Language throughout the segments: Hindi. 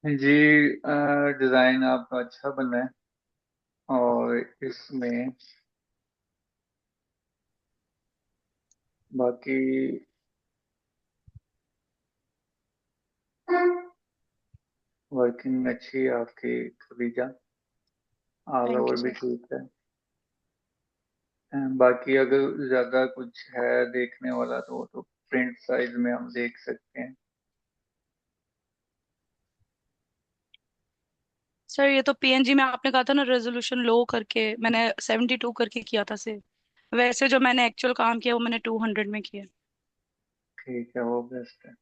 जी, डिजाइन आपका अच्छा बना है। और इसमें बाकी वर्किंग अच्छी है आपकी Khadija. All thank over you भी सर। ठीक है। बाकी अगर ज्यादा कुछ है देखने वाला तो वो तो प्रिंट साइज में हम देख सकते हैं। सर ये तो पीएनजी में आपने कहा था ना रेजोल्यूशन लो करके, मैंने 72 करके किया था से। वैसे जो मैंने एक्चुअल काम किया वो मैंने 200 में किया। ठीक है, वो बेस्ट है।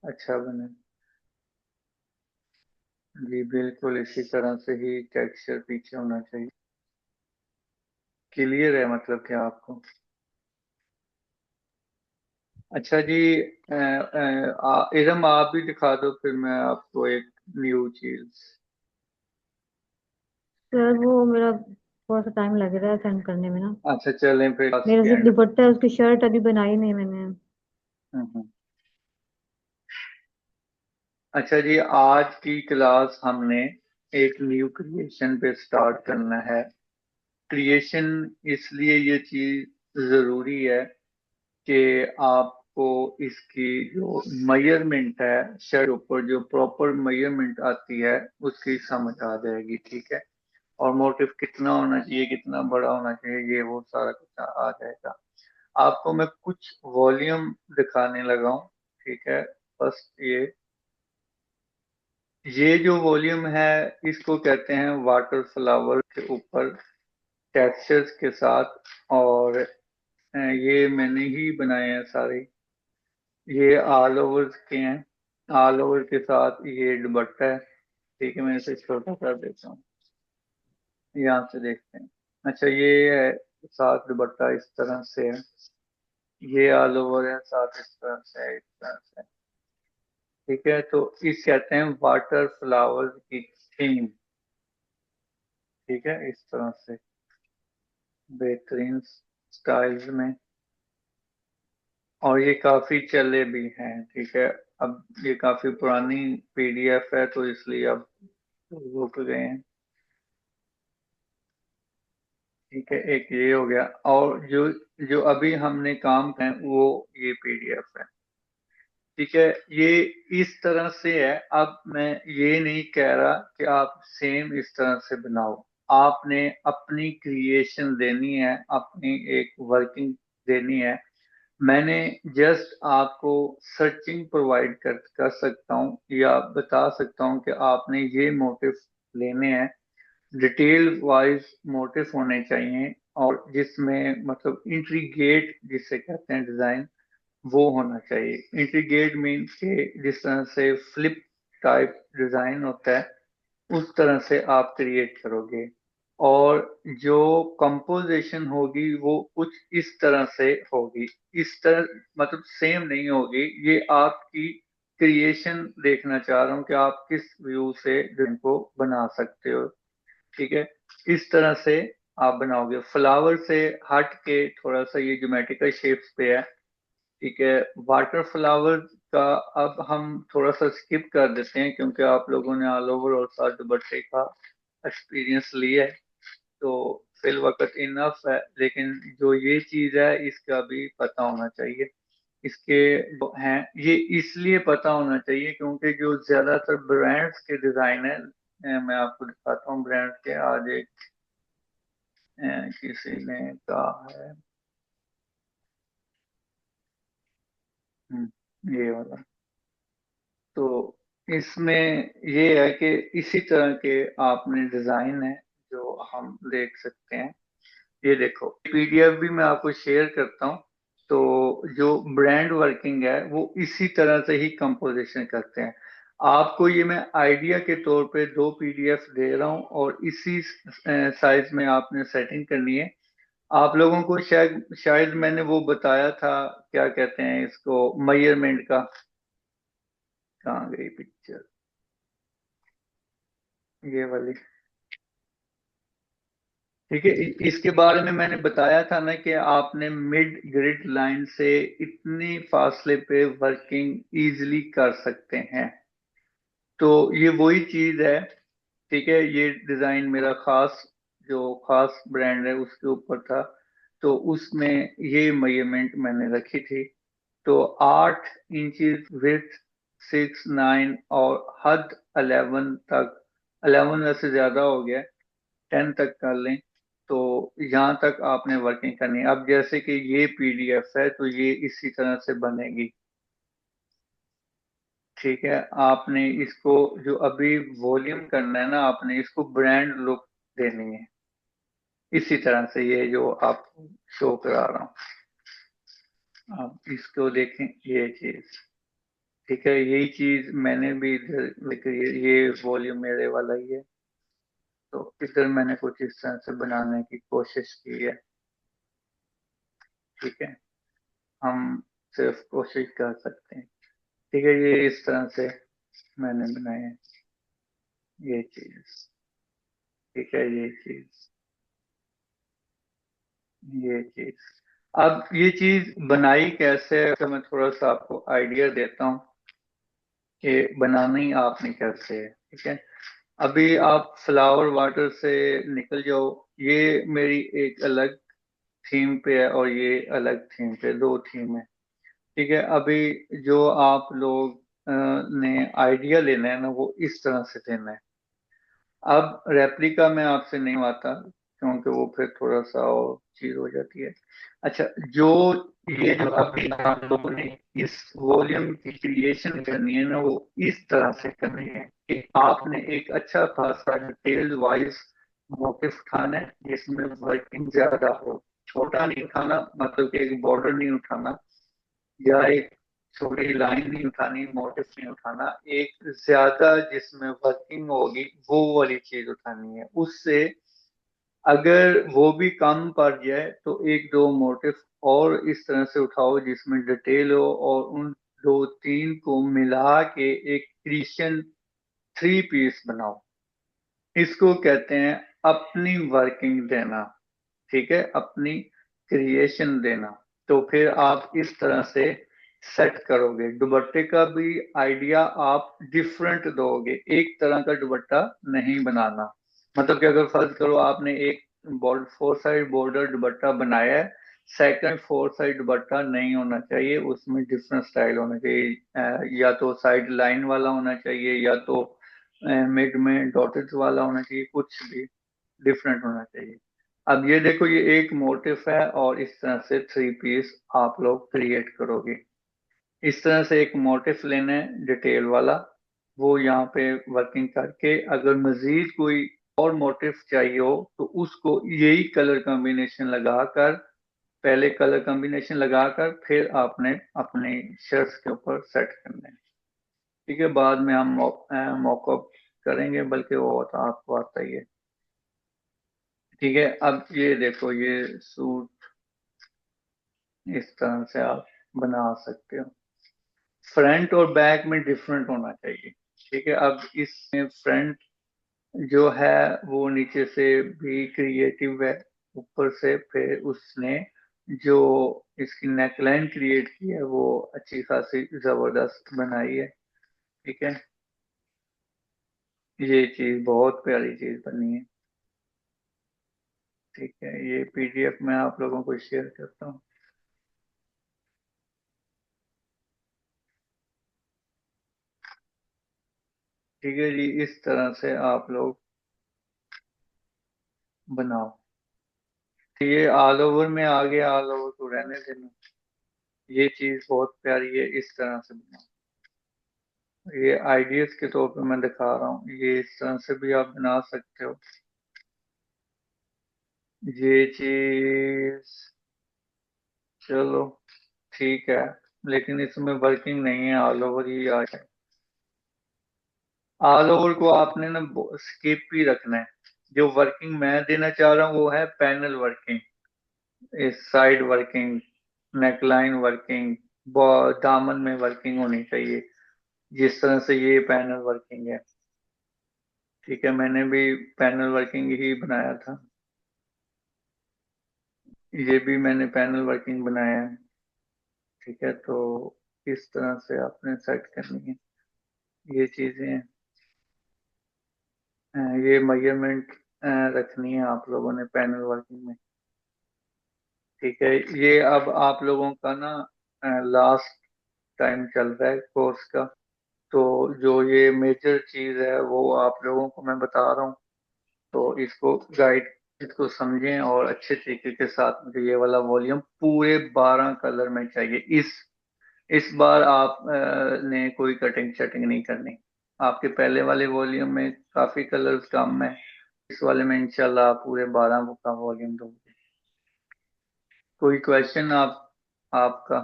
अच्छा बने। जी बिल्कुल, इसी तरह से ही टेक्सचर पीछे होना चाहिए। क्लियर है मतलब क्या आपको? अच्छा जी। इरम आप भी दिखा दो, फिर मैं आपको एक न्यू चीज। सर वो मेरा थोड़ा सा टाइम लग रहा है सेंड करने में ना। अच्छा चलें फिर क्लास मेरा के जो एंड पे। दुपट्टा है उसकी शर्ट अभी बनाई नहीं मैंने। हम्म। अच्छा जी, आज की क्लास हमने एक न्यू क्रिएशन पे स्टार्ट करना है। क्रिएशन इसलिए ये चीज जरूरी है कि आपको इसकी जो मेजरमेंट है, शर्ट ऊपर जो प्रॉपर मेजरमेंट आती है उसकी समझ आ जाएगी, ठीक है। और मोटिव कितना होना चाहिए, कितना बड़ा होना चाहिए, ये वो सारा कुछ आ जाएगा। आपको मैं कुछ वॉल्यूम दिखाने लगा हूँ, ठीक है। फर्स्ट ये जो वॉल्यूम है इसको कहते हैं वाटर फ्लावर के ऊपर टेक्सचर्स के साथ। और ये मैंने ही बनाए हैं सारे। ये ऑल ओवर के हैं। ऑल ओवर के साथ ये दुपट्टा है, ठीक है। मैं इसे छोटा कर देता हूँ, यहाँ से देखते हैं। अच्छा, ये है साथ दुपट्टा इस तरह से है। ये ऑल ओवर है, साथ इस तरह से है, इस तरह से। ठीक है, तो इस कहते हैं वाटर फ्लावर की थीम। ठीक है, इस तरह से बेहतरीन स्टाइल्स में। और ये काफी चले भी हैं, ठीक है। अब ये काफी पुरानी पीडीएफ है तो इसलिए अब रुक गए हैं। ठीक है, एक ये हो गया। और जो जो अभी हमने काम किया है, वो ये पीडीएफ है। ठीक है, ये इस तरह से है। अब मैं ये नहीं कह रहा कि आप सेम इस तरह से बनाओ। आपने अपनी क्रिएशन देनी है, अपनी एक वर्किंग देनी है। मैंने जस्ट आपको सर्चिंग प्रोवाइड कर सकता हूँ या बता सकता हूँ कि आपने ये मोटिव लेने हैं। डिटेल वाइज मोटिव होने चाहिए, और जिसमें मतलब इंट्रीगेट जिसे कहते हैं डिजाइन, वो होना चाहिए। इंट्रीगेट मीन्स के जिस तरह से फ्लिप टाइप डिजाइन होता है उस तरह से आप क्रिएट करोगे। और जो कंपोजिशन होगी वो कुछ इस तरह से होगी। इस तरह मतलब सेम नहीं होगी। ये आपकी क्रिएशन देखना चाह रहा हूँ कि आप किस व्यू से इनको बना सकते हो। ठीक है, इस तरह से आप बनाओगे। फ्लावर से हट के थोड़ा सा ये ज्योमेट्रिकल शेप्स पे है, ठीक है। वाटर फ्लावर का अब हम थोड़ा सा स्किप कर देते हैं क्योंकि आप लोगों ने ऑल ओवर और साथ दुपट्टे का एक्सपीरियंस लिया है, तो फिल वक्त इनफ है। लेकिन जो ये चीज है इसका भी पता होना चाहिए। इसके जो हैं ये इसलिए पता होना चाहिए क्योंकि जो ज्यादातर ब्रांड्स के डिजाइन है, मैं आपको दिखाता हूँ ब्रांड के। आज एक किसी ने कहा है, ये वाला। तो इसमें ये है कि इसी तरह के आपने डिजाइन है जो हम देख सकते हैं। ये देखो, पीडीएफ भी मैं आपको शेयर करता हूँ। तो जो ब्रांड वर्किंग है वो इसी तरह से ही कंपोजिशन करते हैं। आपको ये मैं आइडिया के तौर पे दो पीडीएफ दे रहा हूँ और इसी साइज में आपने सेटिंग करनी है। आप लोगों को शायद शायद मैंने वो बताया था, क्या कहते हैं इसको, मेजरमेंट का। कहाँ गई पिक्चर, ये वाली। ठीक है, इसके बारे में मैंने बताया था ना कि आपने मिड ग्रिड लाइन से इतने फासले पे वर्किंग इजीली कर सकते हैं। तो ये वही चीज है। ठीक है, ये डिजाइन मेरा खास, जो खास ब्रांड है उसके ऊपर था, तो उसमें ये मेजरमेंट मैंने रखी थी। तो 8 इंचज विथ 6, 9 और हद 11 तक, 11 वैसे ज्यादा हो गया, 10 तक कर लें। तो यहाँ तक आपने वर्किंग करनी है। अब जैसे कि ये पीडीएफ है तो ये इसी तरह से बनेगी। ठीक है, आपने इसको जो अभी वॉल्यूम करना है ना, आपने इसको ब्रांड लुक देनी है, इसी तरह से ये जो आपको शो करा रहा हूँ, आप इसको देखें ये चीज। ठीक है, यही चीज मैंने भी इधर लेकर, ये वॉल्यूम मेरे वाला ही है, तो इधर मैंने कुछ इस तरह से बनाने की कोशिश की है। ठीक है, हम सिर्फ कोशिश कर सकते हैं। ठीक है, ये इस तरह से मैंने बनाए हैं ये चीज। ठीक है, ये चीज अब ये चीज बनाई कैसे है, तो मैं थोड़ा सा आपको आइडिया देता हूँ कि बनाना ही आपने कैसे है। ठीक है, अभी आप फ्लावर वाटर से निकल जाओ। ये मेरी एक अलग थीम पे है और ये अलग थीम पे, दो थीम है। ठीक है, अभी जो आप लोग ने आइडिया लेना है ना, वो इस तरह से देना है। अब रेप्लिका में आपसे नहीं आता, क्योंकि वो फिर थोड़ा सा और चीज हो जाती है। अच्छा, जो ये जो अभी आप लोगों ने इस वॉल्यूम की क्रिएशन करनी है ना, वो इस तरह से करनी है कि आपने एक अच्छा खासा डिटेल वाइज मोटिव उठाना है जिसमें वर्किंग ज्यादा हो। छोटा नहीं उठाना, मतलब कि एक बॉर्डर नहीं उठाना, या एक छोटी लाइन नहीं उठानी, मोटिव नहीं उठाना, एक ज्यादा जिसमें वर्किंग होगी वो वाली चीज उठानी है। उससे अगर वो भी कम पड़ जाए तो एक दो मोटिव और इस तरह से उठाओ जिसमें डिटेल हो, और उन दो तीन को मिला के एक क्रिश्चियन 3 पीस बनाओ। इसको कहते हैं अपनी वर्किंग देना। ठीक है, अपनी क्रिएशन देना। तो फिर आप इस तरह से सेट करोगे। दुपट्टे का भी आइडिया आप डिफरेंट दोगे, एक तरह का दुपट्टा नहीं बनाना। मतलब कि अगर फर्ज करो आपने एक बॉर्डर, 4 साइड बॉर्डर दुपट्टा बनाया है, सेकंड 4 साइड दुपट्टा नहीं होना चाहिए, उसमें डिफरेंट स्टाइल होना चाहिए। या तो साइड लाइन वाला होना चाहिए, या तो मिड में डॉटेड वाला होना चाहिए, कुछ भी डिफरेंट होना चाहिए। अब ये देखो, ये एक मोटिफ है और इस तरह से 3 पीस आप लोग क्रिएट करोगे। इस तरह से एक मोटिफ लेना है डिटेल वाला, वो यहाँ पे वर्किंग करके, अगर मजीद कोई और मोटिफ चाहिए हो तो उसको यही कलर कॉम्बिनेशन लगाकर, पहले कलर कॉम्बिनेशन लगाकर फिर आपने अपने शर्ट्स के ऊपर सेट करना है। ठीक है, बाद में हम मॉकअप करेंगे, बल्कि वो तो आपको आता ही है। ठीक है, अब ये देखो, ये सूट इस तरह से आप बना सकते हो। फ्रंट और बैक में डिफरेंट होना चाहिए। ठीक है, अब इसमें फ्रंट जो है वो नीचे से भी क्रिएटिव है, ऊपर से फिर उसने जो इसकी नेकलाइन क्रिएट की है वो अच्छी खासी जबरदस्त बनाई है। ठीक है, ये चीज बहुत प्यारी चीज बनी है। ठीक है, ये पीडीएफ में आप लोगों को शेयर करता हूँ। ठीक है जी, इस तरह से आप लोग बनाओ। तो ये ऑल ओवर में आ गया, ऑल ओवर को रहने देना। ये चीज बहुत प्यारी है, इस तरह से बनाओ। ये आइडियस के तौर पे मैं दिखा रहा हूँ, ये इस तरह से भी आप बना सकते हो। ये चीज चलो ठीक है, लेकिन इसमें वर्किंग नहीं है, ऑल ओवर ही आ जाए। ऑल ओवर को आपने ना स्किप ही रखना है। जो वर्किंग मैं देना चाह रहा हूँ वो है panel working, side working, neckline working, दामन में वर्किंग होनी चाहिए, जिस तरह से ये पैनल वर्किंग है। ठीक है, मैंने भी पैनल वर्किंग ही बनाया था। ये भी मैंने पैनल वर्किंग बनाया है। ठीक है, तो इस तरह से आपने सेट करनी है ये चीजें हैं। ये मेजरमेंट रखनी है आप लोगों ने पैनल वर्किंग में। ठीक है, ये अब आप लोगों का ना लास्ट टाइम चल रहा है कोर्स का, तो जो ये मेजर चीज है वो आप लोगों को मैं बता रहा हूँ, तो इसको गाइड, इसको समझें और अच्छे तरीके के साथ मुझे ये वाला वॉल्यूम पूरे 12 कलर में चाहिए। इस बार आप ने कोई कटिंग शटिंग नहीं करनी। आपके पहले वाले वॉल्यूम में काफी कलर्स कम है, इस वाले में इंशाल्लाह आप पूरे 12 का वॉल्यूम दोगे। कोई क्वेश्चन आपका?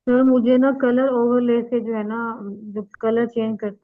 सर मुझे ना कलर ओवरले से जो है ना, जो कलर चेंज करते हैं